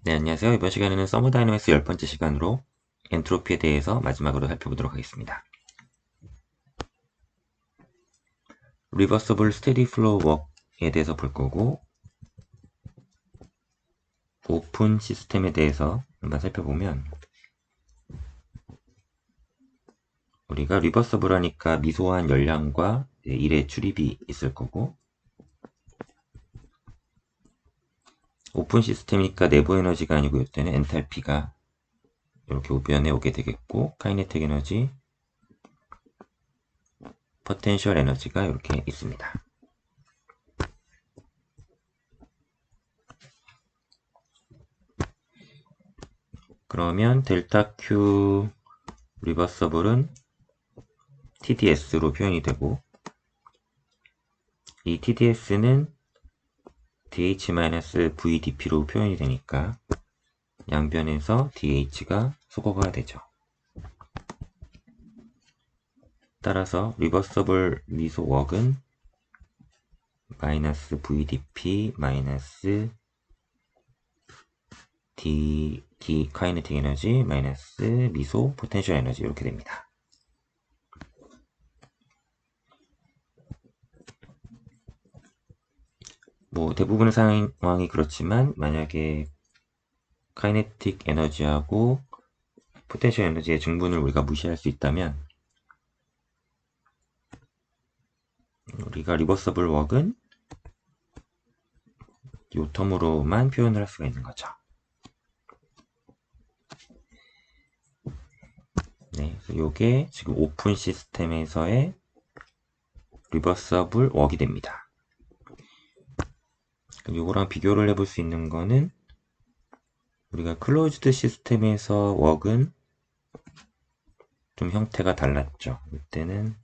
네, 안녕하세요. 이번 시간에는 서머다이너믹스 10번째 시간으로 엔트로피에 대해서 마지막으로 살펴보도록 하겠습니다. 리버서블 스테디 플로우 웍에 대해서 볼 거고, 오픈 시스템에 대해서 한번 살펴보면, 우리가 리버서블 하니까 미소한 열량과 일의 출입이 있을 거고, 오픈 시스템이니까 내부 에너지가 아니고 이때는 엔탈피가 이렇게 우변에 오게 되겠고, 카이네틱 에너지, 포텐셜 에너지가 이렇게 있습니다. 그러면 델타 Q 리버서블은 TDS로 표현이 되고, 이 TDS는 DH-VDP로 표현이 되니까 양변에서 DH가 소거가 되죠. 따라서 리버서블 미소 웍은 마이너스 VDP 마이너스 D 카이네틱 에너지 마이너스 미소 포텐셜 에너지 이렇게 됩니다. 뭐 대부분의 상황이 그렇지만 만약에 카이네틱 에너지하고 포텐셜 에너지의 증분을 우리가 무시할 수 있다면 우리가 리버서블 웍은 이 텀으로만 표현을 할 수가 있는 거죠. 네, 이게 지금 오픈 시스템에서의 리버서블 웍이 됩니다. 이거랑 비교를 해볼 수 있는 거는 우리가 클로즈드 시스템에서 웍은 좀 형태가 달랐죠. 이때는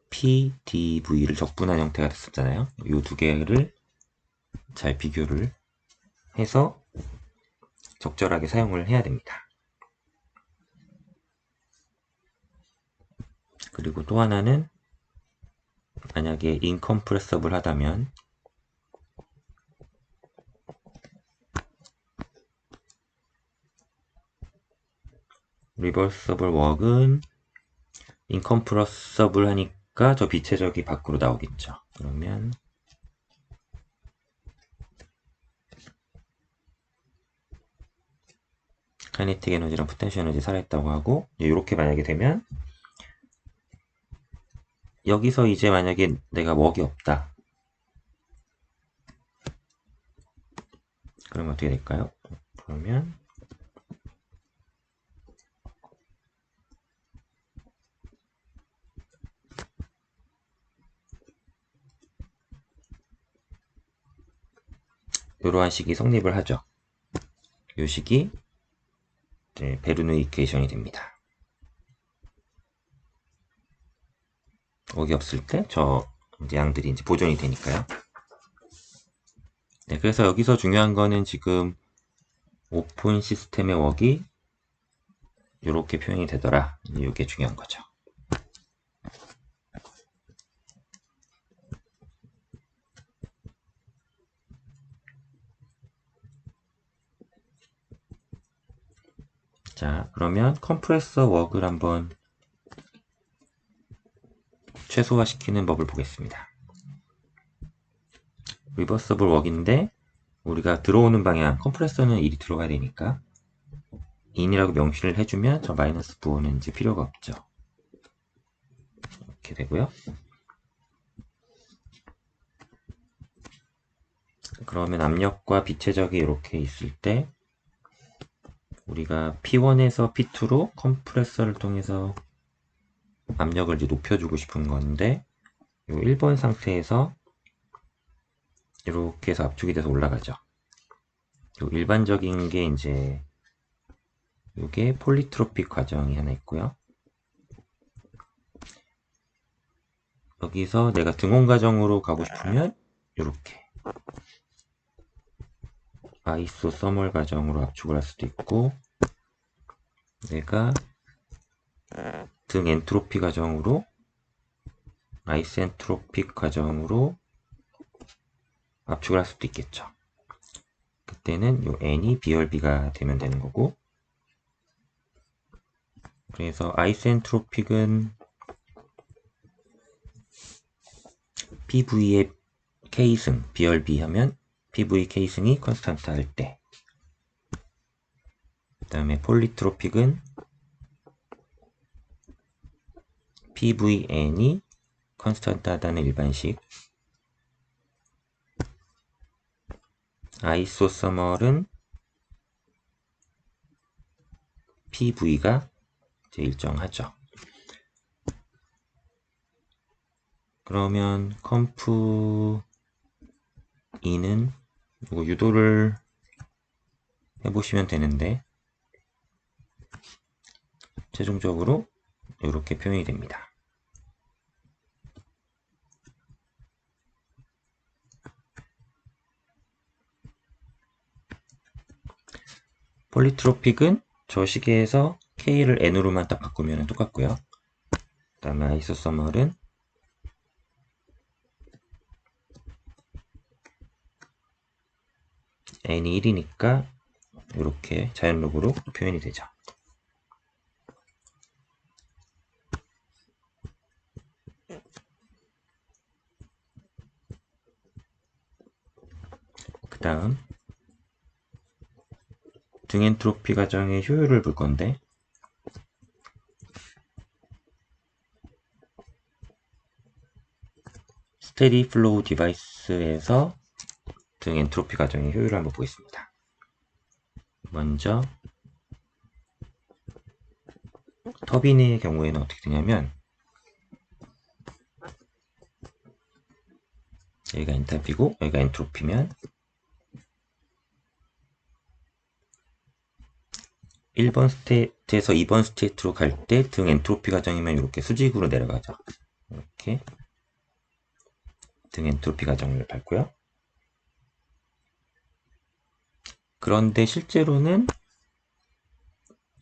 PDV를 적분한 형태가 됐었잖아요. 이 두 개를 잘 비교를 해서 적절하게 사용을 해야 됩니다. 그리고 또 하나는 만약에 인컴프레서블 하다면 리버서블 웍은 인컴프레서블 하니까 저 비체적이 밖으로 나오겠죠. 그러면 카이네틱 에너지랑 포텐셜 에너지 살아있다고 하고 이렇게 만약에 되면 여기서 이제 만약에 내가 웍이 없다. 그러면 어떻게 될까요? 그러면 이러한 식이 성립을 하죠. 이 식이 베르누이 이퀘이션이 됩니다. 웍이 없을 때 저 양들이 이제 보존이 되니까요. 네, 그래서 여기서 중요한 거는 지금 오픈 시스템의 웍이 이렇게 표현이 되더라. 이게 중요한 거죠. 자, 그러면 컴프레서 웍을 한번 최소화시키는 법을 보겠습니다. 리버서블 웍인데 우리가 들어오는 방향, 컴프레서는 일이 들어가야 되니까 인이라고 명시를 해주면 저 마이너스 부호는 이제 필요가 없죠. 이렇게 되고요. 그러면 압력과 비체적이 이렇게 있을 때 우리가 P1에서 P2로 컴프레서를 통해서 압력을 이제 높여주고 싶은 건데 이 1번 상태에서 이렇게 해서 압축이 돼서 올라가죠. 요 일반적인 게 이제 이게 폴리트로픽 과정이 하나 있고요. 여기서 내가 등온 과정으로 가고 싶으면 이렇게 아이소서멀 과정으로 압축을 할 수도 있고 내가 등 엔트로피 과정으로 아이센트로픽 과정으로 압축을 할 수도 있겠죠. 때는 요 n이 BRB가 되면 되는 거고, 그래서 아이센트로픽은 PV의 K승, BRB 하면 PV K승이 컨스탄트 할 때, 그 다음에 폴리트로픽은 PVN이 컨스탄트 하다는 일반식, 아이소서멀은 PV가 일정하죠. 그러면 컴프 2는 이거 유도를 해보시면 되는데, 최종적으로 이렇게 표현이 됩니다. 폴리트로픽은 저 시계에서 K를 N으로만 딱 바꾸면 똑같고요. 그 다음에 아이소서멀은 N이 1이니까 이렇게 자연록으로 표현이 되죠. 그 다음 등엔트로피 과정의 효율을 볼 건데, 스테디 플로우 디바이스에서 등엔트로피 과정의 효율을 한번 보겠습니다. 먼저 터빈의 경우에는 어떻게 되냐면, 여기가 엔탈피고 여기가 엔트로피면 1번 스테이트에서 2번 스테이트로 갈 때 등 엔트로피 과정이면 이렇게 수직으로 내려가죠. 이렇게 등 엔트로피 과정을 밟고요. 그런데 실제로는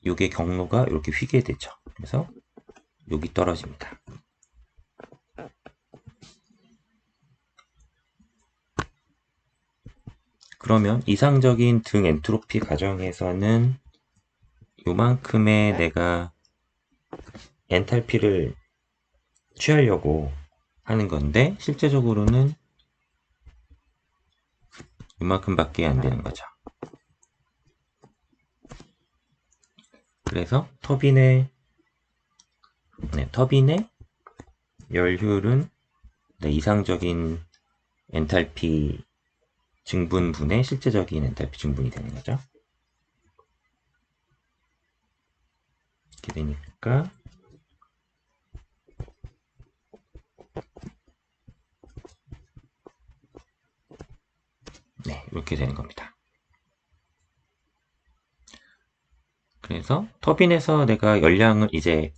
이게 경로가 이렇게 휘게 되죠. 그래서 여기 떨어집니다. 그러면 이상적인 등 엔트로피 과정에서는 요만큼의 내가 엔탈피를 취하려고 하는 건데, 실제적으로는 요만큼밖에 안 되는 거죠. 그래서 터빈의 열효율은 이상적인 엔탈피 증분분의 실제적인 엔탈피 증분이 되는 거죠. 이렇게 되니까 이렇게 되는 겁니다. 그래서 터빈에서 내가 열량을 이제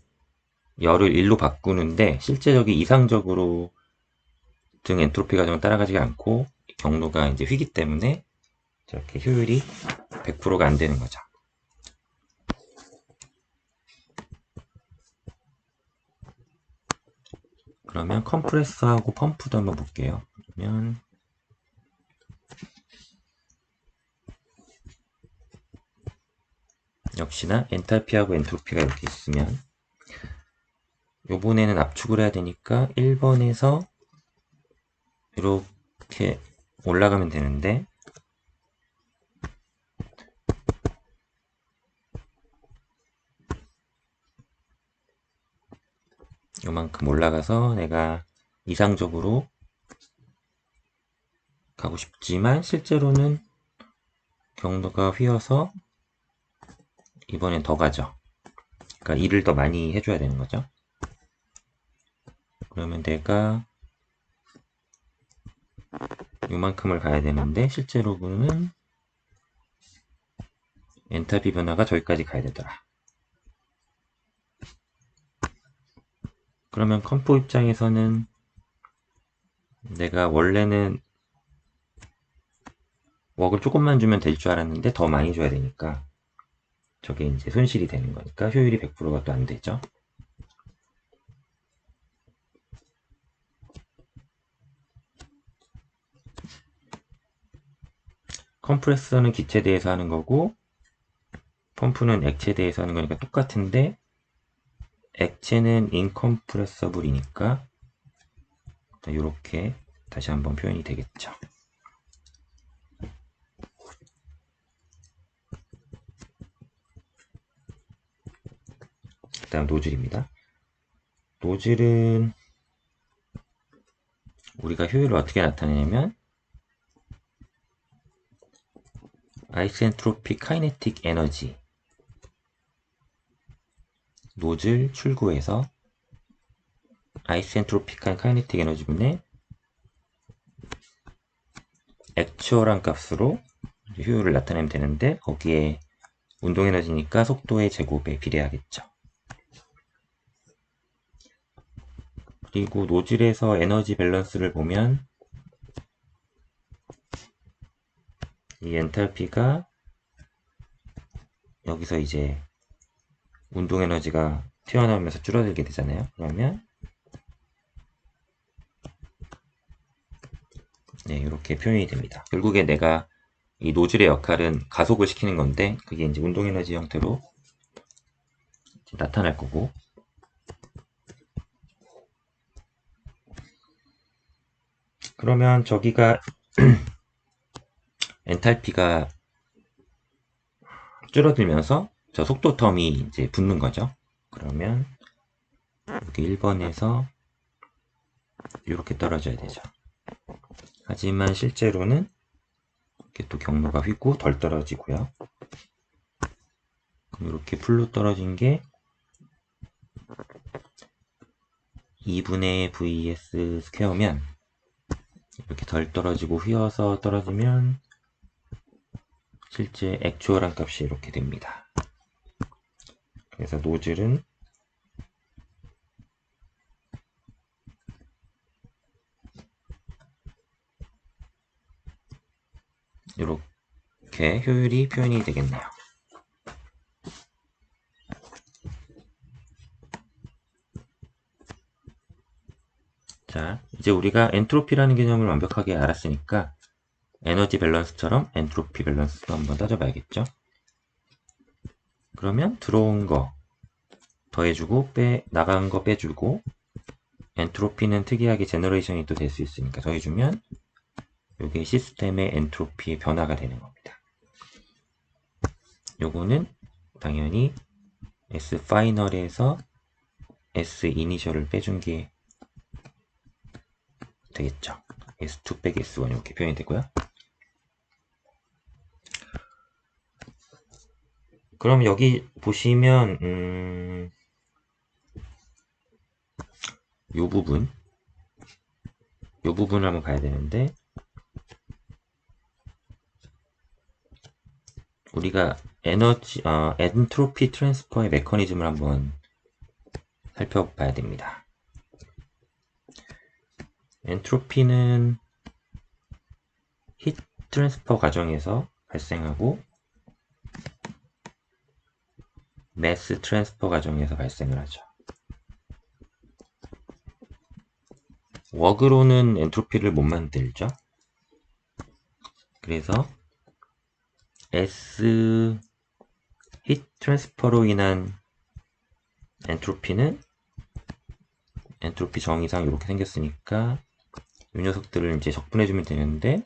열을 1로 바꾸는데, 실제적인 이상적으로 등 엔트로피 과정을 따라가지 않고 경로가 이제 휘기 때문에 저렇게 효율이 100%가 안 되는 거죠. 그러면 컴프레서하고 펌프도 한번 볼게요. 그러면 역시나 엔탈피하고 엔트로피가 이렇게 있으면 요번에는 압축을 해야 되니까 1번에서 이렇게 올라가면 되는데, 요만큼 올라가서 내가 이상적으로 가고 싶지만 실제로는 경로가 휘어서 이번엔 더 가죠. 그러니까 일을 더 많이 해줘야 되는 거죠. 그러면 내가 요만큼을 가야 되는데 실제로는 엔탈피 변화가 저기까지 가야 되더라. 그러면 컴포 입장에서는 내가 원래는 웍을 조금만 주면 될 줄 알았는데 더 많이 줘야 되니까 저게 이제 손실이 되는 거니까 효율이 100%가 또 안 되죠. 컴프레서는 기체에 대해서 하는 거고 펌프는 액체에 대해서 하는 거니까 똑같은데 액체는 인컴프레서블이니까 이렇게 다시 한번 표현이 되겠죠. 그 다음 노즐입니다. 노즐은 우리가 효율을 어떻게 나타내냐면 아이센트로픽 카이네틱 에너지 노즐 출구에서 아이센트로픽한 카이네틱 에너지분의 액추얼한 값으로 효율을 나타내면 되는데 거기에 운동 에너지니까 속도의 제곱에 비례하겠죠. 그리고 노즐에서 에너지 밸런스를 보면 이 엔탈피가 여기서 이제 운동 에너지가 튀어나오면서 줄어들게 되잖아요. 그러면 네, 이렇게 표현이 됩니다. 결국에 내가 이 노즐의 역할은 가속을 시키는 건데 그게 이제 운동 에너지 형태로 나타날 거고 그러면 저기가 엔탈피가 줄어들면서 저 속도 텀이 이제 붙는 거죠. 그러면 여기 1번에서 이렇게 떨어져야 되죠. 하지만 실제로는 이렇게 또 경로가 휘고 덜 떨어지고요. 그럼 이렇게 풀로 떨어진 게 2분의 vs 스퀘어면 이렇게 덜 떨어지고 휘어서 떨어지면 실제 액추얼한 값이 이렇게 됩니다. 그래서 노즐은 이렇게 효율이 표현이 되겠네요. 자, 이제 우리가 엔트로피라는 개념을 완벽하게 알았으니까 에너지 밸런스처럼 엔트로피 밸런스도 한번 따져봐야겠죠. 그러면 들어온 거 더해주고 나간 거 빼주고 엔트로피는 특이하게 제너레이션이 또 될 수 있으니까 더해주면 이게 시스템의 엔트로피 변화가 되는 겁니다. 요거는 당연히 S 파이널에서 S 이니셜을 빼준 게 되겠죠. S2 빼기 S1 이렇게 표현이 되고요. 그럼 여기 보시면 요 부분을 한번 봐야 되는데 우리가 엔트로피 트랜스퍼의 메커니즘을 한번 살펴봐야 됩니다. 엔트로피는 히트 트랜스퍼 과정에서 발생하고 매스 트랜스퍼 과정에서 발생을 하죠. 웍으로는 엔트로피를 못 만들죠. 그래서 S 히트 트랜스퍼로 인한 엔트로피는 엔트로피 정의상 이렇게 생겼으니까 이 녀석들을 이제 적분해주면 되는데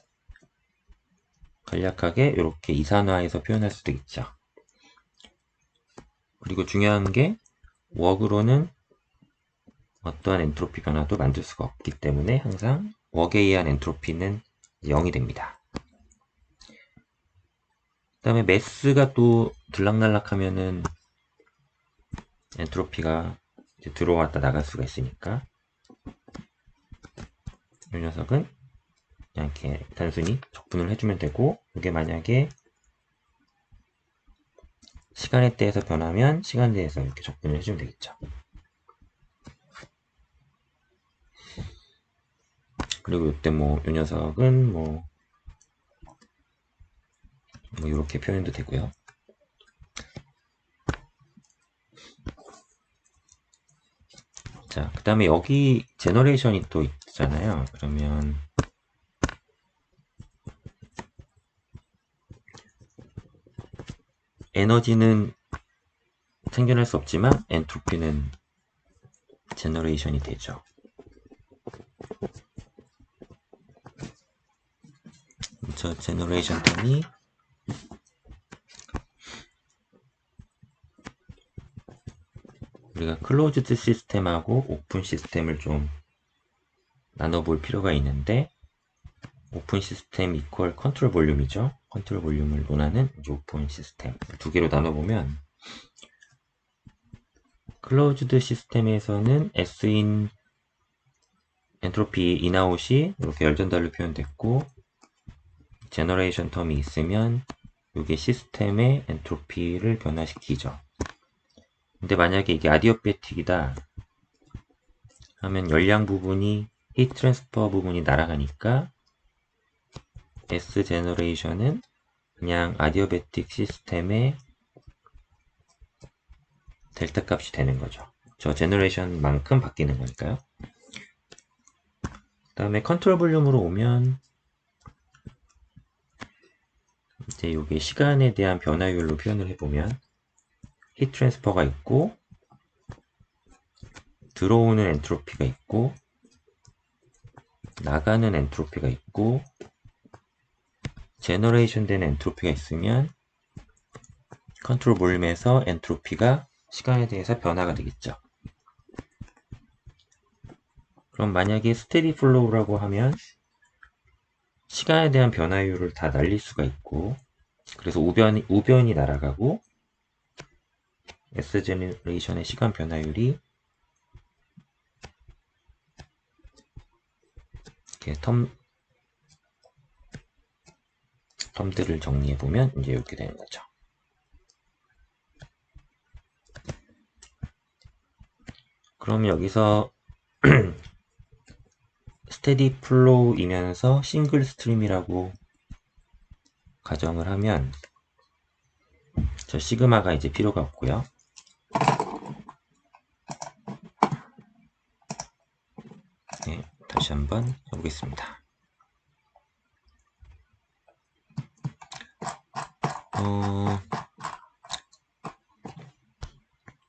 간략하게 이렇게 이산화해서 표현할 수도 있죠. 그리고 중요한 게 웍으로는 어떠한 엔트로피 변화도 만들 수가 없기 때문에 항상 웍에 의한 엔트로피는 0이 됩니다. 그 다음에 매스가 또 들락날락 하면은 엔트로피가 이제 들어왔다 나갈 수가 있으니까 이 녀석은 그냥 이렇게 단순히 적분을 해주면 되고 이게 만약에 시간에 대해서 변하면 시간에 대해서 이렇게 적분을 해주면 되겠죠. 그리고 이때 이 녀석은 이렇게 표현도 되고요. 자, 그 다음에 여기 제너레이션이 또 있잖아요. 그러면 에너지는 생겨날 수 없지만 엔트로피는 제너레이션이 되죠. 저 제너레이션 텀이 우리가 클로즈드 시스템하고 오픈 시스템을 좀 나눠볼 필요가 있는데, 오픈 시스템 이퀄 컨트롤 볼륨이죠. 컨트롤 볼륨을 논하는 이제 오픈 시스템 두 개로 나눠보면, 클로즈드 시스템에서는 S인 엔트로피 인아웃이 이렇게 열전달로 표현됐고, 제너레이션 텀이 있으면 이게 시스템의 엔트로피를 변화시키죠. 근데 만약에 이게 아디어배틱이다 하면 열량 부분이 히트 트랜스퍼 부분이 날아가니까 S 제너레이션은 그냥 아디어배틱 시스템의 델타 값이 되는 거죠. 저 제너레이션만큼 바뀌는 거니까요. 그 다음에 컨트롤 볼륨으로 오면 이제 이게 시간에 대한 변화율로 표현을 해보면 히트 트랜스퍼가 있고 들어오는 엔트로피가 있고 나가는 엔트로피가 있고 제너레이션 되는 엔트로피가 있으면 컨트롤 볼륨에서 엔트로피가 시간에 대해서 변화가 되겠죠. 그럼 만약에 스테디 플로우라고 하면 시간에 대한 변화율을 다 날릴 수가 있고, 그래서 우변이 날아가고 S 제너레이션의 시간 변화율이 이렇게 텀들을 정리해 보면 이제 이렇게 되는 거죠. 그럼 여기서 스테디 플로우이면서 싱글 스트림이라고 가정을 하면 저 시그마가 이제 필요가 없고요. 네, 다시 한번 해보겠습니다.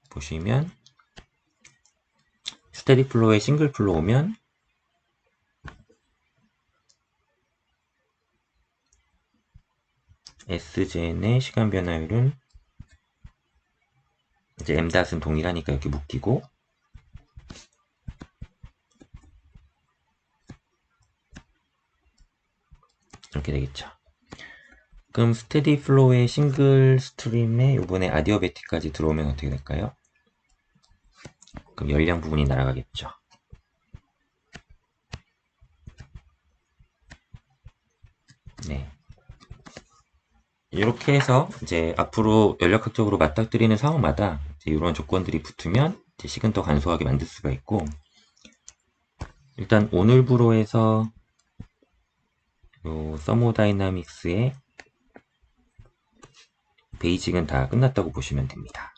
보시면 스테디 플로우에 싱글 플로우면 S젠의 시간 변화율은 이제 M.은 동일하니까 이렇게 묶이고, 이렇게 되겠죠. 그럼 스테디 플로우의 싱글 스트림에 이번에 아디어배틱까지 들어오면 어떻게 될까요? 그럼 열량 부분이 날아가겠죠. 네. 이렇게 해서 이제 앞으로 연력학적으로 맞닥뜨리는 상황마다 이런 조건들이 붙으면 이제 식은 더 간소하게 만들 수가 있고, 일단 오늘부로 해서 요 서모다이나믹스의 베이직은 다 끝났다고 보시면 됩니다.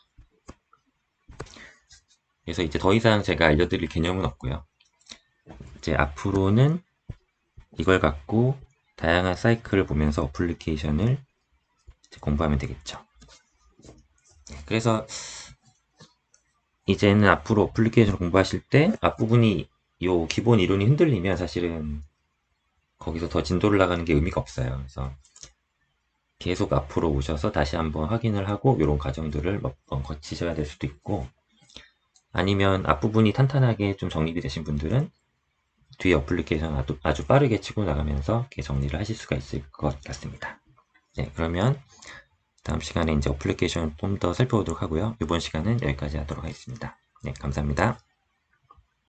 그래서 이제 더 이상 제가 알려드릴 개념은 없고요. 이제 앞으로는 이걸 갖고 다양한 사이클을 보면서 어플리케이션을 공부하면 되겠죠. 그래서 이제는 앞으로 어플리케이션 공부하실 때 앞부분이 요 기본 이론이 흔들리면 사실은 거기서 더 진도를 나가는 게 의미가 없어요. 그래서 계속 앞으로 오셔서 다시 한번 확인을 하고 이런 과정들을 몇 번 거치셔야 될 수도 있고, 아니면 앞부분이 탄탄하게 좀 정립이 되신 분들은 뒤에 어플리케이션 아주 빠르게 치고 나가면서 이렇게 정리를 하실 수가 있을 것 같습니다. 네, 그러면 다음 시간에 이제 어플리케이션을 좀 더 살펴보도록 하고요. 이번 시간은 여기까지 하도록 하겠습니다. 네, 감사합니다.